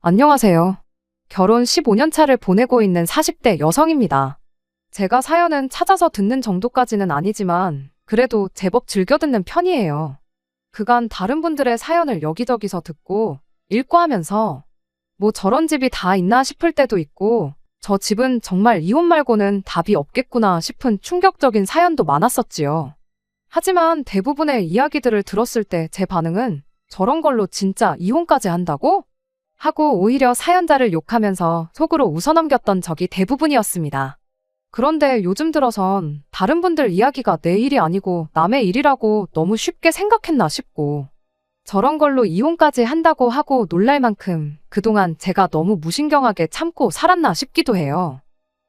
안녕하세요. 결혼 15년 차를 보내고 있는 40대 여성입니다. 제가 사연은 찾아서 듣는 정도까지는 아니지만 그래도 제법 즐겨 듣는 편이에요. 그간 다른 분들의 사연을 여기저기서 듣고 읽고 하면서 뭐 저런 집이 다 있나 싶을 때도 있고 저 집은 정말 이혼 말고는 답이 없겠구나 싶은 충격적인 사연도 많았었지요. 하지만 대부분의 이야기들을 들었을 때 제 반응은 저런 걸로 진짜 이혼까지 한다고? 하고 오히려 사연자를 욕하면서 속으로 웃어넘겼던 적이 대부분이었습니다. 그런데 요즘 들어선 다른 분들 이야기가 내 일이 아니고 남의 일이라고 너무 쉽게 생각했나 싶고 저런 걸로 이혼까지 한다고 하고 놀랄 만큼 그동안 제가 너무 무신경하게 참고 살았나 싶기도 해요.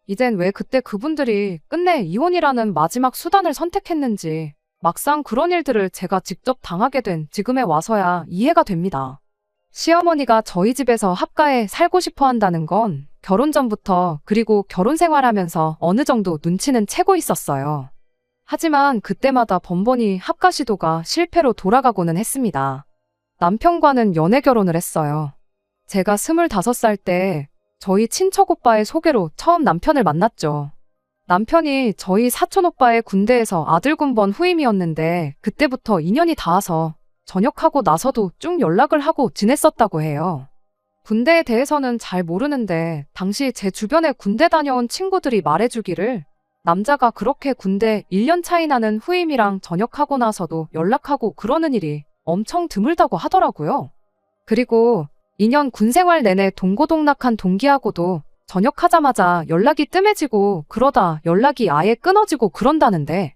이젠 왜 그때 그분들이 끝내 이혼이라는 마지막 수단을 선택했는지 막상 그런 일들을 제가 직접 당하게 된 지금에 와서야 이해가 됩니다. 시어머니가 저희 집에서 합가에 살고 싶어 한다는 건 결혼 전부터 그리고 결혼 생활하면서 어느 정도 눈치는 채고 있었어요. 하지만 그때마다 번번이 합가 시도가 실패로 돌아가고는 했습니다. 남편과는 연애 결혼을 했어요. 제가 25살 때 저희 친척 오빠의 소개로 처음 남편을 만났죠. 남편이 저희 사촌 오빠의 군대에서 아들 군번 후임이었는데 그때부터 인연이 닿아서 전역하고 나서도 쭉 연락을 하고 지냈었다고 해요. 군대에 대해서는 잘 모르는데 당시 제 주변에 군대 다녀온 친구들이 말해주기를 남자가 그렇게 군대 1년 차이 나는 후임이랑 전역하고 나서도 연락하고 그러는 일이 엄청 드물다고 하더라고요. 그리고 2년 군 생활 내내 동고동락한 동기하고도 전역하자마자 연락이 뜸해지고 그러다 연락이 아예 끊어지고 그런다는데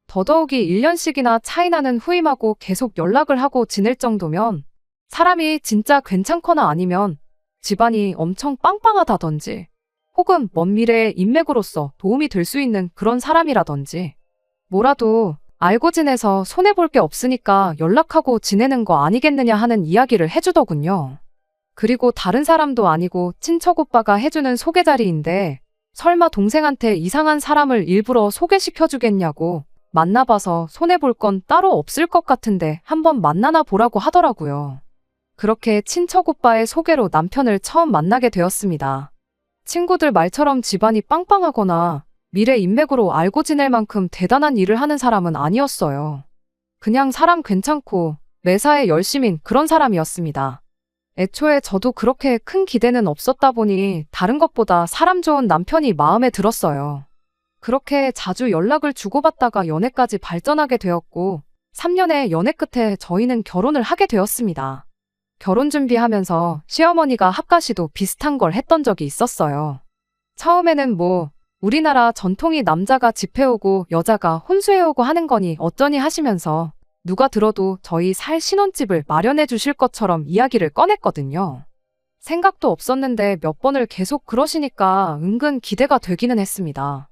더더욱이 1년씩이나 차이 나는 후임하고 계속 연락을 하고 지낼 정도면 사람이 진짜 괜찮거나 아니면 집안이 엄청 빵빵하다든지 혹은 먼 미래의 인맥으로서 도움이 될 수 있는 그런 사람이라든지 뭐라도 알고 지내서 손해볼 게 없으니까 연락하고 지내는 거 아니겠느냐 하는 이야기를 해주더군요. 그리고 다른 사람도 아니고 친척 오빠가 해주는 소개 자리인데 설마 동생한테 이상한 사람을 일부러 소개시켜주겠냐고 만나봐서 손해볼 건 따로 없을 것 같은데 한번 만나나 보라고 하더라고요. 그렇게 친척 오빠의 소개로 남편을 처음 만나게 되었습니다. 친구들 말처럼 집안이 빵빵하거나 미래 인맥으로 알고 지낼 만큼 대단한 일을 하는 사람은 아니었어요. 그냥 사람 괜찮고 매사에 열심인 그런 사람이었습니다. 애초에 저도 그렇게 큰 기대는 없었다 보니 다른 것보다 사람 좋은 남편이 마음에 들었어요. 그렇게 자주 연락을 주고받다가 연애까지 발전하게 되었고 3년의 연애 끝에 저희는 결혼을 하게 되었습니다. 결혼 준비하면서 시어머니가 합가시도 비슷한 걸 했던 적이 있었어요. 처음에는 뭐 우리나라 전통이 남자가 집해오고 여자가 혼수해오고 하는 거니 어쩌니 하시면서 누가 들어도 저희 살 신혼집을 마련해 주실 것처럼 이야기를 꺼냈거든요. 생각도 없었는데 몇 번을 계속 그러시니까 은근 기대가 되기는 했습니다.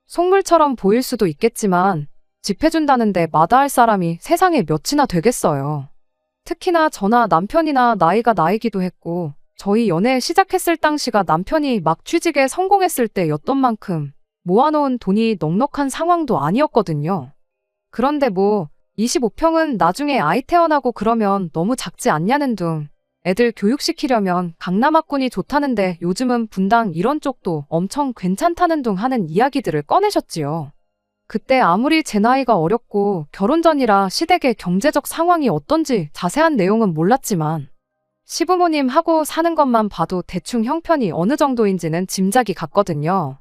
속물처럼 보일 수도 있겠지만 집해준다는데 마다할 사람이 세상에 몇이나 되겠어요. 특히나 저나 남편이나 나이가 나이기도 했고 저희 연애 시작했을 당시가 남편이 막 취직에 성공했을 때였던 만큼 모아놓은 돈이 넉넉한 상황도 아니었거든요. 그런데 뭐 25평은 나중에 아이 태어나고 그러면 너무 작지 않냐는 둥 애들 교육시키려면 강남학군이 좋다는데 요즘은 분당 이런 쪽도 엄청 괜찮다는 둥 하는 이야기들을 꺼내셨지요. 그때 아무리 제 나이가 어렸고 결혼 전이라 시댁의 경제적 상황이 어떤지 자세한 내용은 몰랐지만 시부모님하고 사는 것만 봐도 대충 형편이 어느 정도인지는 짐작이 갔거든요.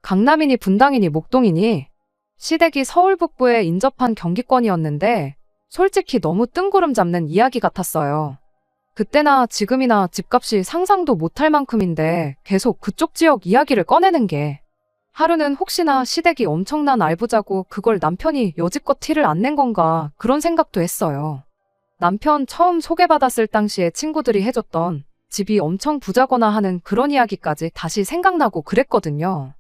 강남이니 분당이니 목동이니 시댁이 서울 북부에 인접한 경기권이었는데 솔직히 너무 뜬구름 잡는 이야기 같았어요. 그때나 지금이나 집값이 상상도 못할 만큼인데 계속 그쪽 지역 이야기를 꺼내는 게 하루는 혹시나 시댁이 엄청난 알부자고 그걸 남편이 여지껏 티를 안 낸 건가 그런 생각도 했어요. 남편 처음 소개받았을 당시에 친구들이 해줬던 집이 엄청 부자거나 하는 그런 이야기까지 다시 생각나고 그랬거든요.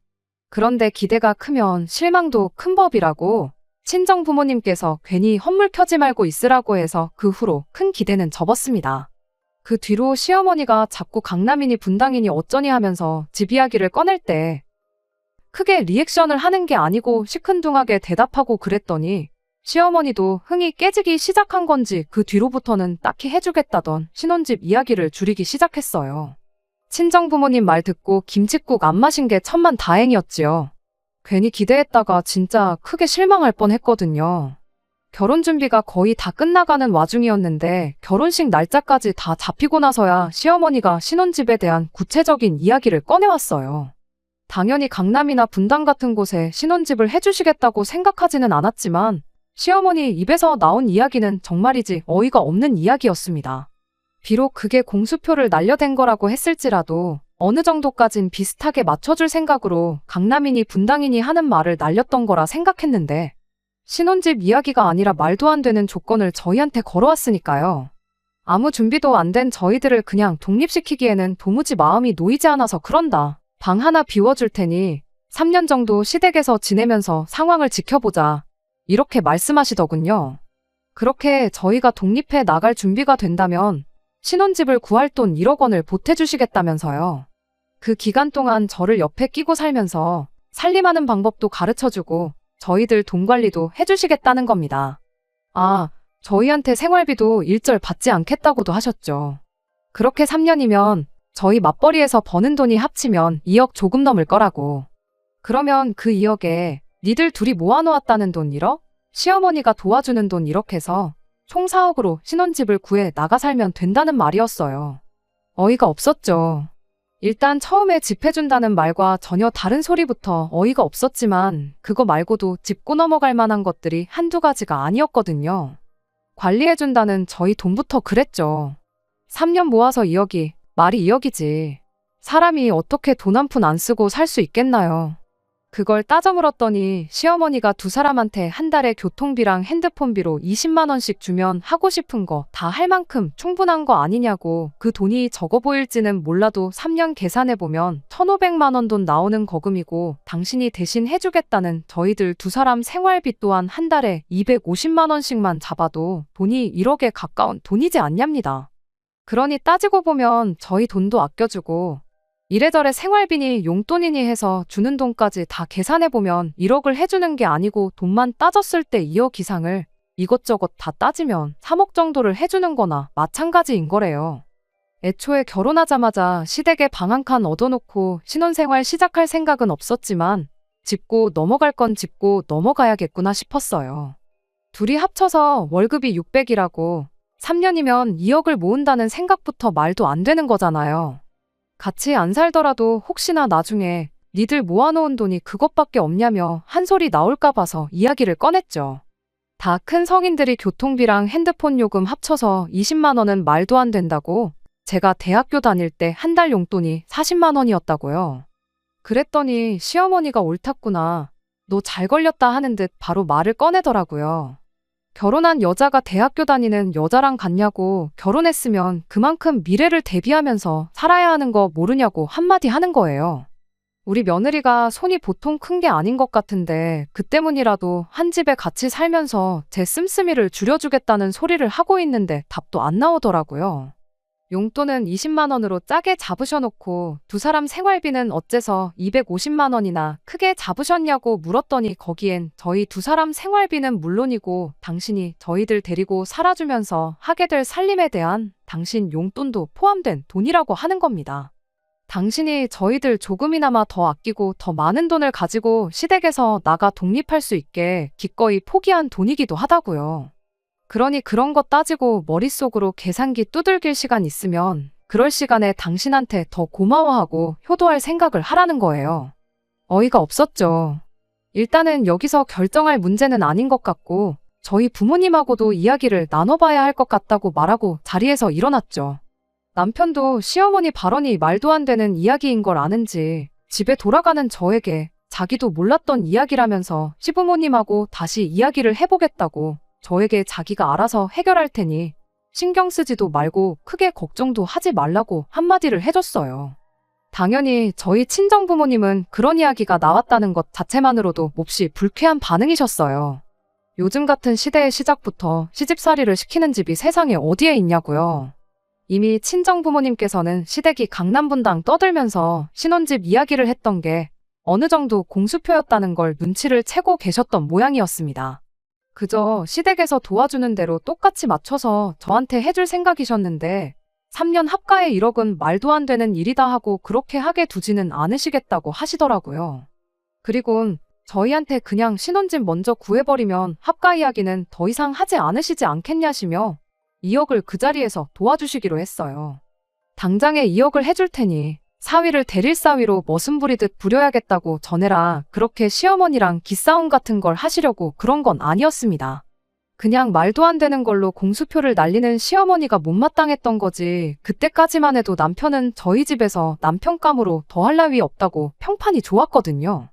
그런데 기대가 크면 실망도 큰 법이라고 친정 부모님께서 괜히 헛물 켜지 말고 있으라고 해서 그 후로 큰 기대는 접었습니다. 그 뒤로 시어머니가 자꾸 강남이니 분당이니 어쩌니 하면서 집 이야기를 꺼낼 때 크게 리액션을 하는 게 아니고 시큰둥하게 대답하고 그랬더니 시어머니도 흥이 깨지기 시작한 건지 그 뒤로부터는 딱히 해주겠다던 신혼집 이야기를 줄이기 시작했어요. 친정부모님 말 듣고 김칫국 안 마신 게 천만 다행이었지요. 괜히 기대했다가 진짜 크게 실망할 뻔했거든요. 결혼 준비가 거의 다 끝나가는 와중이었는데 결혼식 날짜까지 다 잡히고 나서야 시어머니가 신혼집에 대한 구체적인 이야기를 꺼내왔어요. 당연히 강남이나 분당 같은 곳에 신혼집을 해주시겠다고 생각하지는 않았지만 시어머니 입에서 나온 이야기는 정말이지 어이가 없는 이야기였습니다. 비록 그게 공수표를 날려댄 거라고 했을지라도 어느 정도까진 비슷하게 맞춰줄 생각으로 강남이니 분당이니 하는 말을 날렸던 거라 생각했는데 신혼집 이야기가 아니라 말도 안 되는 조건을 저희한테 걸어왔으니까요. 아무 준비도 안 된 저희들을 그냥 독립시키기에는 도무지 마음이 놓이지 않아서 그런다. 방 하나 비워줄 테니 3년 정도 시댁에서 지내면서 상황을 지켜보자. 이렇게 말씀하시더군요. 그렇게 저희가 독립해 나갈 준비가 된다면 신혼집을 구할 돈 1억 원을 보태주시겠다면서요. 그 기간 동안 저를 옆에 끼고 살면서 살림하는 방법도 가르쳐주고 저희들 돈 관리도 해주시겠다는 겁니다. 아, 저희한테 생활비도 일절 받지 않겠다고도 하셨죠. 그렇게 3년이면 저희 맞벌이에서 버는 돈이 합치면 2억 조금 넘을 거라고. 그러면 그 2억에 니들 둘이 모아놓았다는 돈 1억? 시어머니가 도와주는 돈 1억 해서 총 4억으로 신혼집을 구해 나가 살면 된다는 말이었어요. 어이가 없었죠. 일단 처음에 집 해준다는 말과 전혀 다른 소리부터 어이가 없었지만 그거 말고도 짚고 넘어갈 만한 것들이 한두 가지가 아니었거든요. 관리해준다는 저희 돈부터 그랬죠. 3년 모아서 2억이 말이 2억이지. 사람이 어떻게 돈 한 푼 안 쓰고 살 수 있겠나요? 그걸 따져 물었더니 시어머니가 두 사람한테 한 달에 교통비랑 핸드폰비로 20만 원씩 주면 하고 싶은 거 다 할 만큼 충분한 거 아니냐고. 그 돈이 적어 보일지는 몰라도 3년 계산해보면 1,500만 원 돈 나오는 거금이고 당신이 대신 해주겠다는 저희들 두 사람 생활비 또한 한 달에 250만 원씩만 잡아도 돈이 1억에 가까운 돈이지 않냐입니다. 그러니 따지고 보면 저희 돈도 아껴주고 이래저래 생활비니 용돈이니 해서 주는 돈까지 다 계산해보면 1억을 해주는 게 아니고 돈만 따졌을 때 2억 이상을 이것저것 다 따지면 3억 정도를 해주는 거나 마찬가지인 거래요. 애초에 결혼하자마자 시댁에 방 한 칸 얻어놓고 신혼생활 시작할 생각은 없었지만 짚고 넘어갈 건 짚고 넘어가야겠구나 싶었어요. 둘이 합쳐서 월급이 600이라고 3년이면 2억을 모은다는 생각부터 말도 안 되는 거잖아요. 같이 안 살더라도 혹시나 나중에 니들 모아놓은 돈이 그것밖에 없냐며 한 소리 나올까 봐서 이야기를 꺼냈죠. 다 큰 성인들이 교통비랑 핸드폰 요금 합쳐서 20만 원은 말도 안 된다고. 제가 대학교 다닐 때 한 달 용돈이 40만 원이었다고요. 그랬더니 시어머니가 옳았구나. 너 잘 걸렸다 하는 듯 바로 말을 꺼내더라고요. 결혼한 여자가 대학교 다니는 여자랑 같냐고. 결혼했으면 그만큼 미래를 대비하면서 살아야 하는 거 모르냐고 한마디 하는 거예요. 우리 며느리가 손이 보통 큰 게 아닌 것 같은데 그 때문이라도 한 집에 같이 살면서 제 씀씀이를 줄여주겠다는 소리를 하고 있는데 답도 안 나오더라고요. 용돈은 20만 원으로 짜게 잡으셔놓고 두 사람 생활비는 어째서 250만 원이나 크게 잡으셨냐고 물었더니 거기엔 저희 두 사람 생활비는 물론이고 당신이 저희들 데리고 살아주면서 하게 될 살림에 대한 당신 용돈도 포함된 돈이라고 하는 겁니다. 당신이 저희들 조금이나마 더 아끼고 더 많은 돈을 가지고 시댁에서 나가 독립할 수 있게 기꺼이 포기한 돈이기도 하다고요. 그러니 그런 거 따지고 머릿속으로 계산기 두들길 시간 있으면 그럴 시간에 당신한테 더 고마워하고 효도할 생각을 하라는 거예요. 어이가 없었죠. 일단은 여기서 결정할 문제는 아닌 것 같고 저희 부모님하고도 이야기를 나눠봐야 할 것 같다고 말하고 자리에서 일어났죠. 남편도 시어머니 발언이 말도 안 되는 이야기인 걸 아는지 집에 돌아가는 저에게 자기도 몰랐던 이야기라면서 시부모님하고 다시 이야기를 해보겠다고 저에게 자기가 알아서 해결할 테니 신경 쓰지도 말고 크게 걱정도 하지 말라고 한마디를 해줬어요. 당연히 저희 친정부모님은 그런 이야기가 나왔다는 것 자체만으로도 몹시 불쾌한 반응이셨어요. 요즘 같은 시대의 시작부터 시집살이를 시키는 집이 세상에 어디에 있냐고요. 이미 친정부모님께서는 시댁이 강남 분당 떠들면서 신혼집 이야기를 했던 게 어느 정도 공수표였다는 걸 눈치를 채고 계셨던 모양이었습니다. 그저 시댁에서 도와주는 대로 똑같이 맞춰서 저한테 해줄 생각이셨는데 3년 합가에 1억은 말도 안 되는 일이다 하고 그렇게 하게 두지는 않으시겠다고 하시더라고요. 그리곤 저희한테 그냥 신혼집 먼저 구해버리면 합가 이야기는 더 이상 하지 않으시지 않겠냐시며 2억을 그 자리에서 도와주시기로 했어요. 당장에 2억을 해줄 테니 사위를 대릴 사위로 머슴 부리듯 부려야겠다고 전해라. 그렇게 시어머니랑 기싸움 같은 걸 하시려고 그런 건 아니었습니다. 그냥 말도 안 되는 걸로 공수표를 날리는 시어머니가 못마땅했던 거지. 그때까지만 해도 남편은 저희 집에서 남편감으로 더할 나위 없다고 평판이 좋았거든요.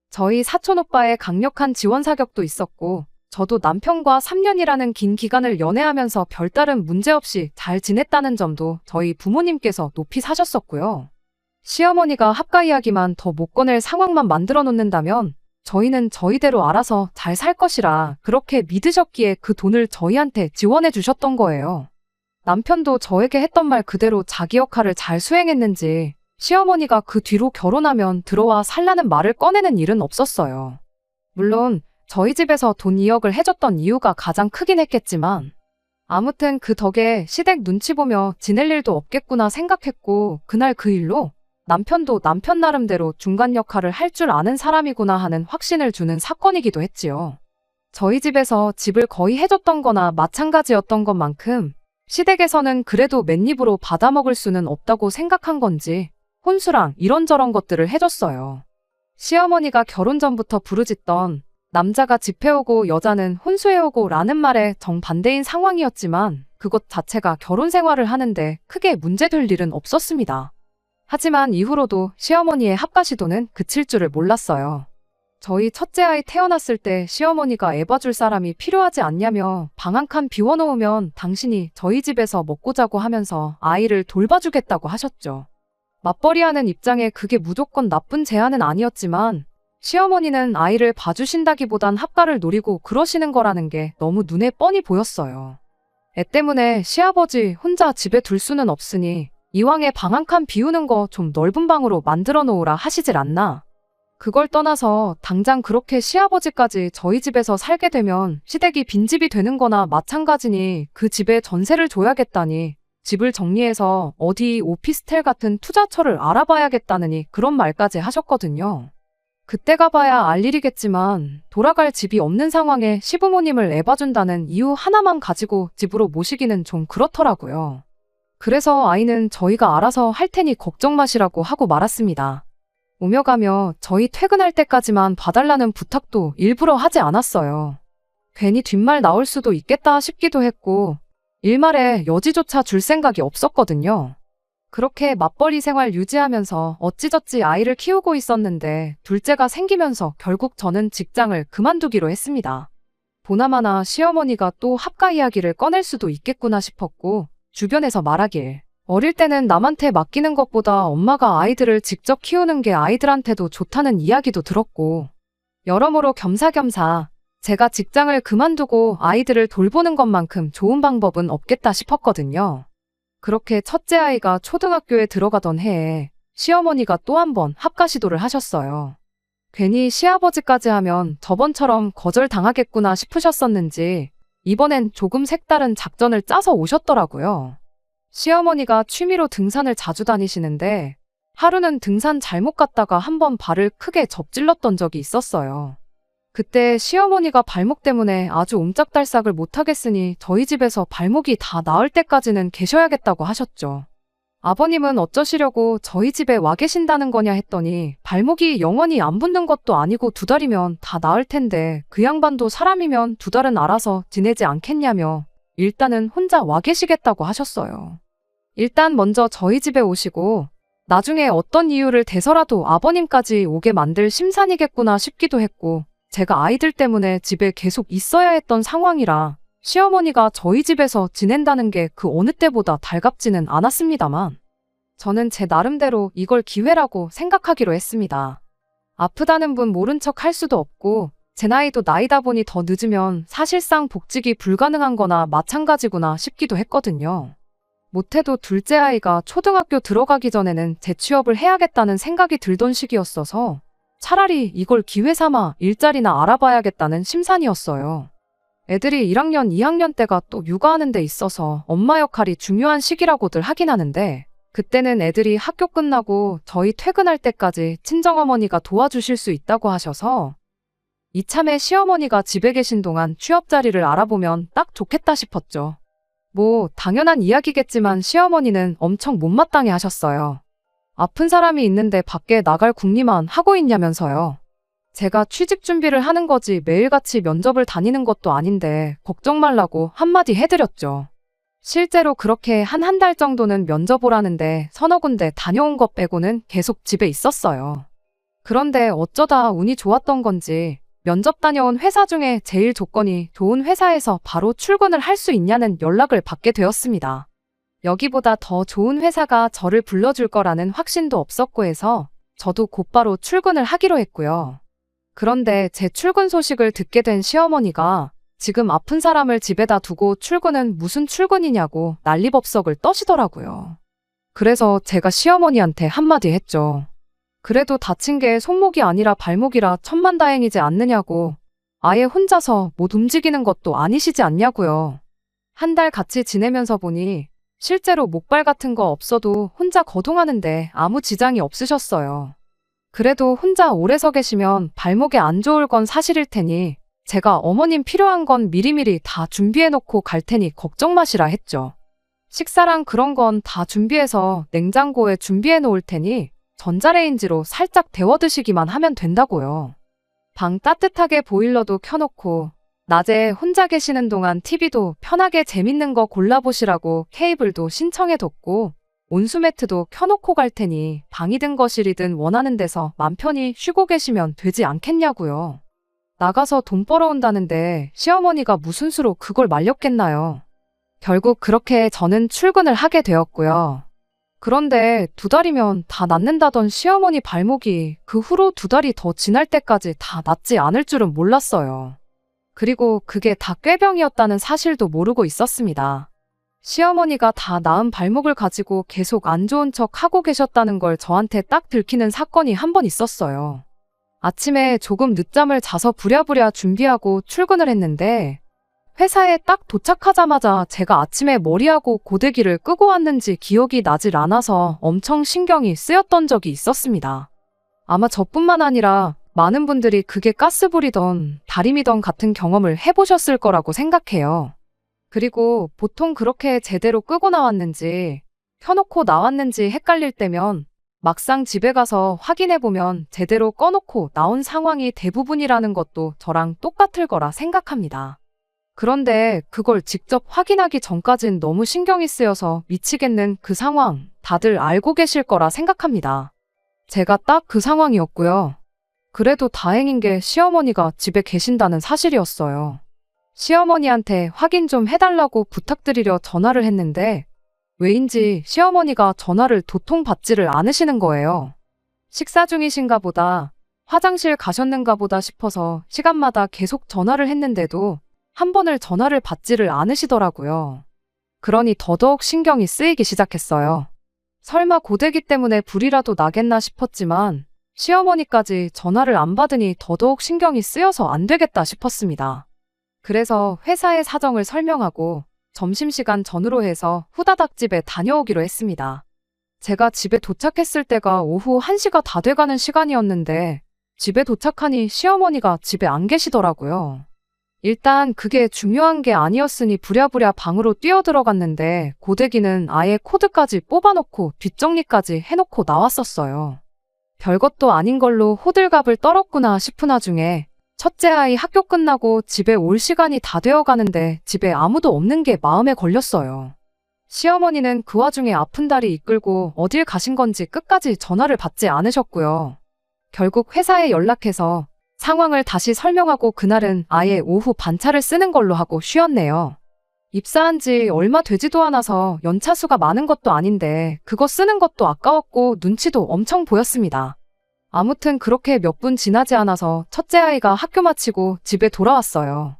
저희 사촌오빠의 강력한 지원 사격도 있었고 저도 남편과 3년이라는 긴 기간을 연애하면서 별다른 문제 없이 잘 지냈다는 점도 저희 부모님께서 높이 사셨었고요. 시어머니가 합가 이야기만 더 못 꺼낼 상황만 만들어 놓는다면 저희는 저희대로 알아서 잘 살 것이라 그렇게 믿으셨기에 그 돈을 저희한테 지원해 주셨던 거예요. 남편도 저에게 했던 말 그대로 자기 역할을 잘 수행했는지 시어머니가 그 뒤로 결혼하면 들어와 살라는 말을 꺼내는 일은 없었어요. 물론 저희 집에서 돈 2억을 해줬던 이유가 가장 크긴 했겠지만 아무튼 그 덕에 시댁 눈치 보며 지낼 일도 없겠구나 생각했고 그날 그 일로 남편도 남편 나름대로 중간 역할을 할 줄 아는 사람이구나 하는 확신을 주는 사건이기도 했지요. 저희 집에서 집을 거의 해줬던 거나 마찬가지였던 것만큼 시댁에서는 그래도 맨입으로 받아먹을 수는 없다고 생각한 건지 혼수랑 이런저런 것들을 해줬어요. 시어머니가 결혼 전부터 부르짖던 남자가 집 해오고 여자는 혼수해오고 라는 말에 정반대인 상황이었지만 그것 자체가 결혼 생활을 하는데 크게 문제될 일은 없었습니다. 하지만 이후로도 시어머니의 합가 시도는 그칠 줄을 몰랐어요. 저희 첫째 아이 태어났을 때 시어머니가 애 봐줄 사람이 필요하지 않냐며 방 한 칸 비워놓으면 당신이 저희 집에서 먹고 자고 하면서 아이를 돌봐주겠다고 하셨죠. 맞벌이하는 입장에 그게 무조건 나쁜 제안은 아니었지만 시어머니는 아이를 봐주신다기보단 합가를 노리고 그러시는 거라는 게 너무 눈에 뻔히 보였어요. 애 때문에 시아버지 혼자 집에 둘 수는 없으니 이왕에 방 한 칸 비우는 거 좀 넓은 방으로 만들어 놓으라 하시질 않나. 그걸 떠나서 당장 그렇게 시아버지까지 저희 집에서 살게 되면 시댁이 빈집이 되는 거나 마찬가지니 그 집에 전세를 줘야겠다니 집을 정리해서 어디 오피스텔 같은 투자처를 알아봐야겠다느니 그런 말까지 하셨거든요. 그때 가봐야 알 일이겠지만 돌아갈 집이 없는 상황에 시부모님을 애봐준다는 이유 하나만 가지고 집으로 모시기는 좀 그렇더라고요. 그래서 아이는 저희가 알아서 할 테니 걱정 마시라고 하고 말았습니다. 오며 가며 저희 퇴근할 때까지만 봐달라는 부탁도 일부러 하지 않았어요. 괜히 뒷말 나올 수도 있겠다 싶기도 했고 일말에 여지조차 줄 생각이 없었거든요. 그렇게 맞벌이 생활 유지하면서 어찌저찌 아이를 키우고 있었는데 둘째가 생기면서 결국 저는 직장을 그만두기로 했습니다. 보나마나 시어머니가 또 합가 이야기를 꺼낼 수도 있겠구나 싶었고 주변에서 말하길 어릴 때는 남한테 맡기는 것보다 엄마가 아이들을 직접 키우는 게 아이들한테도 좋다는 이야기도 들었고 여러모로 겸사겸사 제가 직장을 그만두고 아이들을 돌보는 것만큼 좋은 방법은 없겠다 싶었거든요. 그렇게 첫째 아이가 초등학교에 들어가던 해에 시어머니가 또 한 번 합가 시도를 하셨어요. 괜히 시아버지까지 하면 저번처럼 거절당하겠구나 싶으셨었는지 이번엔 조금 색다른 작전을 짜서 오셨더라고요. 시어머니가 취미로 등산을 자주 다니시는데 하루는 등산 잘못 갔다가 한 번 발을 크게 접질렀던 적이 있었어요. 그때 시어머니가 발목 때문에 아주 옴짝달싹을 못하겠으니 저희 집에서 발목이 다 나을 때까지는 계셔야겠다고 하셨죠. 아버님은 어쩌시려고 저희 집에 와 계신다는 거냐 했더니 발목이 영원히 안 붓는 것도 아니고 2달이면 다 나을 텐데 그 양반도 사람이면 2달은 알아서 지내지 않겠냐며 일단은 혼자 와 계시겠다고 하셨어요. 일단 먼저 저희 집에 오시고 나중에 어떤 이유를 대서라도 아버님까지 오게 만들 심산이겠구나 싶기도 했고 제가 아이들 때문에 집에 계속 있어야 했던 상황이라 시어머니가 저희 집에서 지낸다는 게 그 어느 때보다 달갑지는 않았습니다만 저는 제 나름대로 이걸 기회라고 생각하기로 했습니다. 아프다는 분 모른 척 할 수도 없고 제 나이도 나이다 보니 더 늦으면 사실상 복직이 불가능한 거나 마찬가지구나 싶기도 했거든요. 못해도 둘째 아이가 초등학교 들어가기 전에는 재취업을 해야겠다는 생각이 들던 시기였어서 차라리 이걸 기회 삼아 일자리나 알아봐야겠다는 심산이었어요. 애들이 1학년, 2학년 때가 또 육아하는 데 있어서 엄마 역할이 중요한 시기라고들 하긴 하는데 그때는 애들이 학교 끝나고 저희 퇴근할 때까지 친정어머니가 도와주실 수 있다고 하셔서 이참에 시어머니가 집에 계신 동안 취업 자리를 알아보면 딱 좋겠다 싶었죠. 뭐 당연한 이야기겠지만 시어머니는 엄청 못마땅해 하셨어요. 아픈 사람이 있는데 밖에 나갈 궁리만 하고 있냐면서요. 제가 취직 준비를 하는 거지 매일같이 면접을 다니는 것도 아닌데 걱정 말라고 한마디 해드렸죠. 실제로 그렇게 한 달 정도는 면접 오라는데 서너 군데 다녀온 것 빼고는 계속 집에 있었어요. 그런데 어쩌다 운이 좋았던 건지 면접 다녀온 회사 중에 제일 조건이 좋은 회사에서 바로 출근을 할 수 있냐는 연락을 받게 되었습니다. 여기보다 더 좋은 회사가 저를 불러줄 거라는 확신도 없었고 해서 저도 곧바로 출근을 하기로 했고요. 그런데 제 출근 소식을 듣게 된 시어머니가 지금 아픈 사람을 집에다 두고 출근은 무슨 출근이냐고 난리법석을 떠시더라고요. 그래서 제가 시어머니한테 한마디 했죠. 그래도 다친 게 손목이 아니라 발목이라 천만다행이지 않느냐고. 아예 혼자서 못 움직이는 것도 아니시지 않냐고요. 한 달 같이 지내면서 보니 실제로 목발 같은 거 없어도 혼자 거동하는데 아무 지장이 없으셨어요. 그래도 혼자 오래 서 계시면 발목에 안 좋을 건 사실일 테니 제가 어머님 필요한 건 미리미리 다 준비해놓고 갈 테니 걱정 마시라 했죠. 식사랑 그런 건 다 준비해서 냉장고에 준비해 놓을 테니 전자레인지로 살짝 데워 드시기만 하면 된다고요. 방 따뜻하게 보일러도 켜놓고 낮에 혼자 계시는 동안 TV도 편하게 재밌는 거 골라보시라고 케이블도 신청해뒀고 온수매트도 켜놓고 갈 테니 방이든 거실이든 원하는 데서 맘 편히 쉬고 계시면 되지 않겠냐고요. 나가서 돈 벌어온다는데 시어머니가 무슨 수로 그걸 말렸겠나요. 결국 그렇게 저는 출근을 하게 되었고요. 그런데 2달이면 다 낫는다던 시어머니 발목이 그 후로 2달이 더 지날 때까지 다 낫지 않을 줄은 몰랐어요. 그리고 그게 다 꾀병이었다는 사실도 모르고 있었습니다. 시어머니가 다 나은 발목을 가지고 계속 안 좋은 척 하고 계셨다는 걸 저한테 딱 들키는 사건이 한 번 있었어요. 아침에 조금 늦잠을 자서 부랴부랴 준비하고 출근을 했는데 회사에 딱 도착하자마자 제가 아침에 머리하고 고데기를 끄고 왔는지 기억이 나질 않아서 엄청 신경이 쓰였던 적이 있었습니다. 아마 저뿐만 아니라 많은 분들이 그게 가스불이던 다림이던 같은 경험을 해보셨을 거라고 생각해요. 그리고 보통 그렇게 제대로 끄고 나왔는지 켜놓고 나왔는지 헷갈릴 때면 막상 집에 가서 확인해보면 제대로 꺼놓고 나온 상황이 대부분이라는 것도 저랑 똑같을 거라 생각합니다. 그런데 그걸 직접 확인하기 전까진 너무 신경이 쓰여서 미치겠는 그 상황 다들 알고 계실 거라 생각합니다. 제가 딱 그 상황이었고요. 그래도 다행인 게 시어머니가 집에 계신다는 사실이었어요. 시어머니한테 확인 좀 해달라고 부탁드리려 전화를 했는데 왜인지 시어머니가 전화를 도통 받지를 않으시는 거예요. 식사 중이신가 보다, 화장실 가셨는가 보다 싶어서 시간마다 계속 전화를 했는데도 한 번을 전화를 받지를 않으시더라고요. 그러니 더더욱 신경이 쓰이기 시작했어요. 설마 고데기 때문에 불이라도 나겠나 싶었지만 시어머니까지 전화를 안 받으니 더더욱 신경이 쓰여서 안 되겠다 싶었습니다. 그래서 회사의 사정을 설명하고 점심시간 전후로 해서 후다닥 집에 다녀오기로 했습니다. 제가 집에 도착했을 때가 오후 1시가 다 돼가는 시간이었는데 집에 도착하니 시어머니가 집에 안 계시더라고요. 일단 그게 중요한 게 아니었으니 부랴부랴 방으로 뛰어들어갔는데 고데기는 아예 코드까지 뽑아놓고 뒷정리까지 해놓고 나왔었어요. 별것도 아닌 걸로 호들갑을 떨었구나 싶은 와중에 첫째 아이 학교 끝나고 집에 올 시간이 다 되어가는데 집에 아무도 없는 게 마음에 걸렸어요. 시어머니는 그 와중에 아픈 다리 이끌고 어딜 가신 건지 끝까지 전화를 받지 않으셨고요. 결국 회사에 연락해서 상황을 다시 설명하고 그날은 아예 오후 반차를 쓰는 걸로 하고 쉬었네요. 입사한 지 얼마 되지도 않아서 연차수가 많은 것도 아닌데 그거 쓰는 것도 아까웠고 눈치도 엄청 보였습니다. 아무튼 그렇게 몇 분 지나지 않아서 첫째 아이가 학교 마치고 집에 돌아왔어요.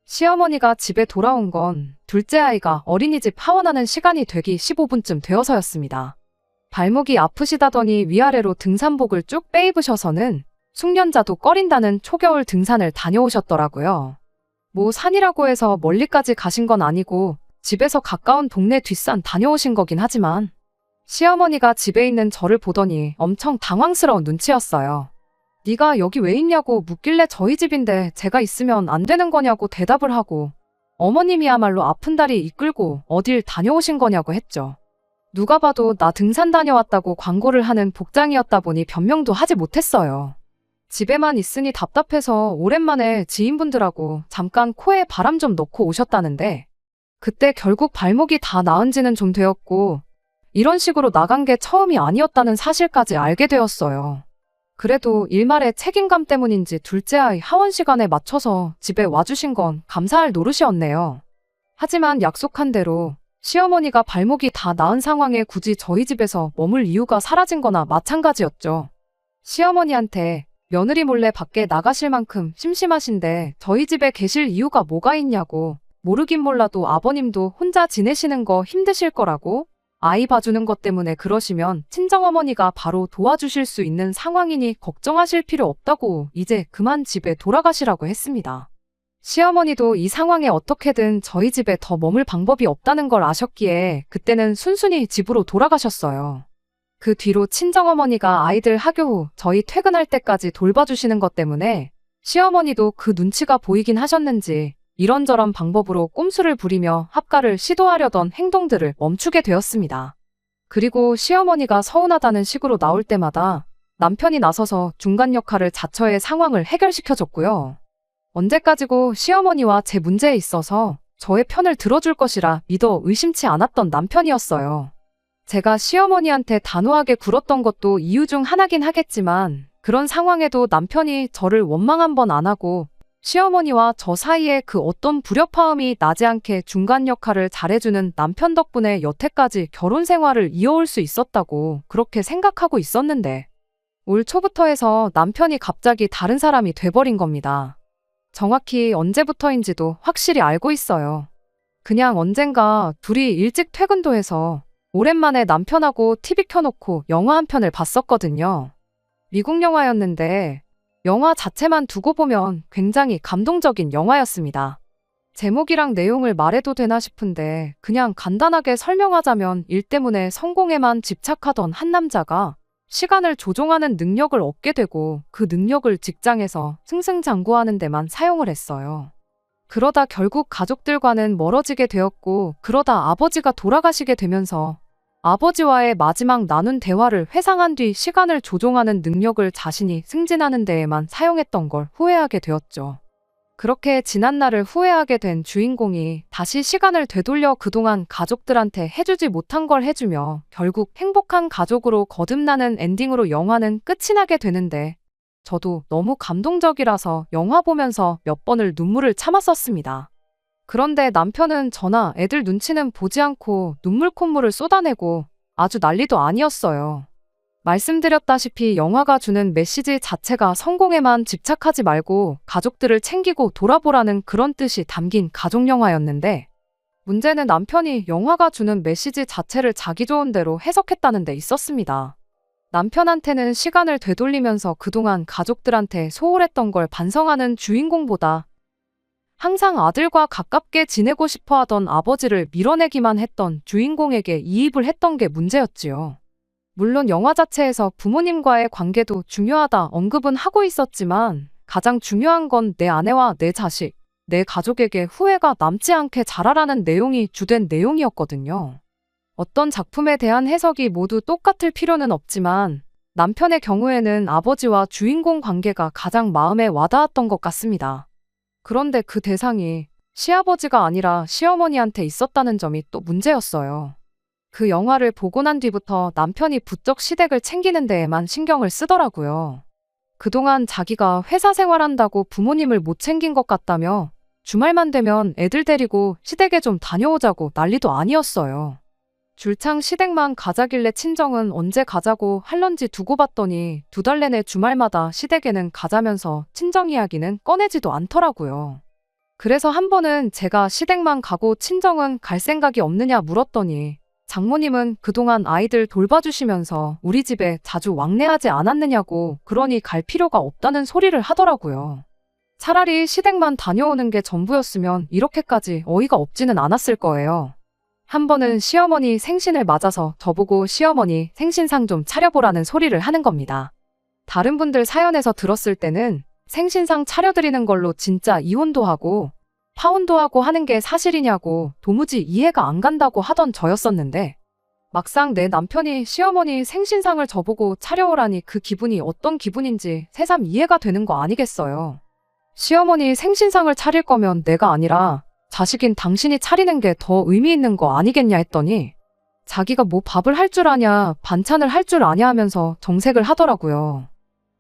시어머니가 집에 돌아온 건 둘째 아이가 어린이집 하원하는 시간이 되기 15분쯤 되어서였습니다. 발목이 아프시다더니 위아래로 등산복을 쭉 빼입으셔서는 숙련자도 꺼린다는 초겨울 등산을 다녀오셨더라고요. 뭐 산이라고 해서 멀리까지 가신 건 아니고 집에서 가까운 동네 뒷산 다녀오신 거긴 하지만 시어머니가 집에 있는 저를 보더니 엄청 당황스러운 눈치였어요. 네가 여기 왜 있냐고 묻길래 저희 집인데 제가 있으면 안 되는 거냐고 대답을 하고 어머님이야말로 아픈 다리 이끌고 어딜 다녀오신 거냐고 했죠. 누가 봐도 나 등산 다녀왔다고 광고를 하는 복장이었다 보니 변명도 하지 못했어요. 집에만 있으니 답답해서 오랜만에 지인분들하고 잠깐 코에 바람 좀 넣고 오셨다는데 그때 결국 발목이 다 나은 지는 좀 되었고 이런 식으로 나간 게 처음이 아니었다는 사실까지 알게 되었어요. 그래도 일말의 책임감 때문인지 둘째 아이 하원 시간에 맞춰서 집에 와주신 건 감사할 노릇이었네요. 하지만 약속한 대로 시어머니가 발목이 다 나은 상황에 굳이 저희 집에서 머물 이유가 사라진 거나 마찬가지였죠. 시어머니한테 며느리 몰래 밖에 나가실 만큼 심심하신데 저희 집에 계실 이유가 뭐가 있냐고 모르긴 몰라도 아버님도 혼자 지내시는 거 힘드실 거라고 아이 봐주는 것 때문에 그러시면 친정어머니가 바로 도와주실 수 있는 상황이니 걱정하실 필요 없다고 이제 그만 집에 돌아가시라고 했습니다. 시어머니도 이 상황에 어떻게든 저희 집에 더 머물 방법이 없다는 걸 아셨기에 그때는 순순히 집으로 돌아가셨어요. 그 뒤로 친정어머니가 아이들 학교 후 저희 퇴근할 때까지 돌봐주시는 것 때문에 시어머니도 그 눈치가 보이긴 하셨는지 이런저런 방법으로 꼼수를 부리며 합가를 시도하려던 행동들을 멈추게 되었습니다. 그리고 시어머니가 서운하다는 식으로 나올 때마다 남편이 나서서 중간 역할을 자처해 상황을 해결시켜줬고요. 언제까지고 시어머니와 제 문제에 있어서 저의 편을 들어줄 것이라 믿어 의심치 않았던 남편이었어요. 제가 시어머니한테 단호하게 굴었던 것도 이유 중 하나긴 하겠지만 그런 상황에도 남편이 저를 원망 한 번 안 하고 시어머니와 저 사이에 그 어떤 불협화음이 나지 않게 중간 역할을 잘해주는 남편 덕분에 여태까지 결혼 생활을 이어올 수 있었다고 그렇게 생각하고 있었는데 올 초부터 해서 남편이 갑자기 다른 사람이 돼버린 겁니다. 정확히 언제부터인지도 확실히 알고 있어요. 그냥 언젠가 둘이 일찍 퇴근도 해서 오랜만에 남편하고 TV 켜놓고 영화 한 편을 봤었거든요. 미국 영화였는데 영화 자체만 두고 보면 굉장히 감동적인 영화였습니다. 제목이랑 내용을 말해도 되나 싶은데 그냥 간단하게 설명하자면 일 때문에 성공에만 집착하던 한 남자가 시간을 조종하는 능력을 얻게 되고 그 능력을 직장에서 승승장구하는 데만 사용을 했어요. 그러다 결국 가족들과는 멀어지게 되었고 그러다 아버지가 돌아가시게 되면서 아버지와의 마지막 나눈 대화를 회상한 뒤 시간을 조종하는 능력을 자신이 승진하는 데에만 사용했던 걸 후회하게 되었죠. 그렇게 지난 날을 후회하게 된 주인공이 다시 시간을 되돌려 그동안 가족들한테 해주지 못한 걸 해주며 결국 행복한 가족으로 거듭나는 엔딩으로 영화는 끝이 나게 되는데 저도 너무 감동적이라서 영화 보면서 몇 번을 눈물을 참았었습니다. 그런데 남편은 저나 애들 눈치는 보지 않고 눈물 콧물을 쏟아내고 아주 난리도 아니었어요. 말씀드렸다시피 영화가 주는 메시지 자체가 성공에만 집착하지 말고 가족들을 챙기고 돌아보라는 그런 뜻이 담긴 가족영화였는데 문제는 남편이 영화가 주는 메시지 자체를 자기 좋은 대로 해석했다는 데 있었습니다. 남편한테는 시간을 되돌리면서 그동안 가족들한테 소홀했던 걸 반성하는 주인공보다 항상 아들과 가깝게 지내고 싶어 하던 아버지를 밀어내기만 했던 주인공에게 이입을 했던 게 문제였지요. 물론 영화 자체에서 부모님과의 관계도 중요하다 언급은 하고 있었지만 가장 중요한 건 내 아내와 내 자식, 내 가족에게 후회가 남지 않게 자라라는 내용이 주된 내용이었거든요. 어떤 작품에 대한 해석이 모두 똑같을 필요는 없지만 남편의 경우에는 아버지와 주인공 관계가 가장 마음에 와닿았던 것 같습니다. 그런데 그 대상이 시아버지가 아니라 시어머니한테 있었다는 점이 또 문제였어요. 그 영화를 보고 난 뒤부터 남편이 부쩍 시댁을 챙기는 데에만 신경을 쓰더라고요. 그동안 자기가 회사 생활한다고 부모님을 못 챙긴 것 같다며 주말만 되면 애들 데리고 시댁에 좀 다녀오자고 난리도 아니었어요. 줄창 시댁만 가자길래 친정은 언제 가자고 할런지 두고 봤더니 2달 내내 주말마다 시댁에는 가자면서 친정 이야기는 꺼내지도 않더라고요. 그래서 한 번은 제가 시댁만 가고 친정은 갈 생각이 없느냐 물었더니 장모님은 그동안 아이들 돌봐주시면서 우리 집에 자주 왕래하지 않았느냐고 그러니 갈 필요가 없다는 소리를 하더라고요. 차라리 시댁만 다녀오는 게 전부였으면 이렇게까지 어이가 없지는 않았을 거예요. 한 번은 시어머니 생신을 맞아서 저보고 시어머니 생신상 좀 차려보라는 소리를 하는 겁니다. 다른 분들 사연에서 들었을 때는 생신상 차려드리는 걸로 진짜 이혼도 하고 파혼도 하고 하는 게 사실이냐고 도무지 이해가 안 간다고 하던 저였었는데 막상 내 남편이 시어머니 생신상을 저보고 차려오라니 그 기분이 어떤 기분인지 새삼 이해가 되는 거 아니겠어요. 시어머니 생신상을 차릴 거면 내가 아니라 자식인 당신이 차리는 게 더 의미 있는 거 아니겠냐 했더니 자기가 뭐 밥을 할 줄 아냐, 반찬을 할 줄 아냐 하면서 정색을 하더라고요.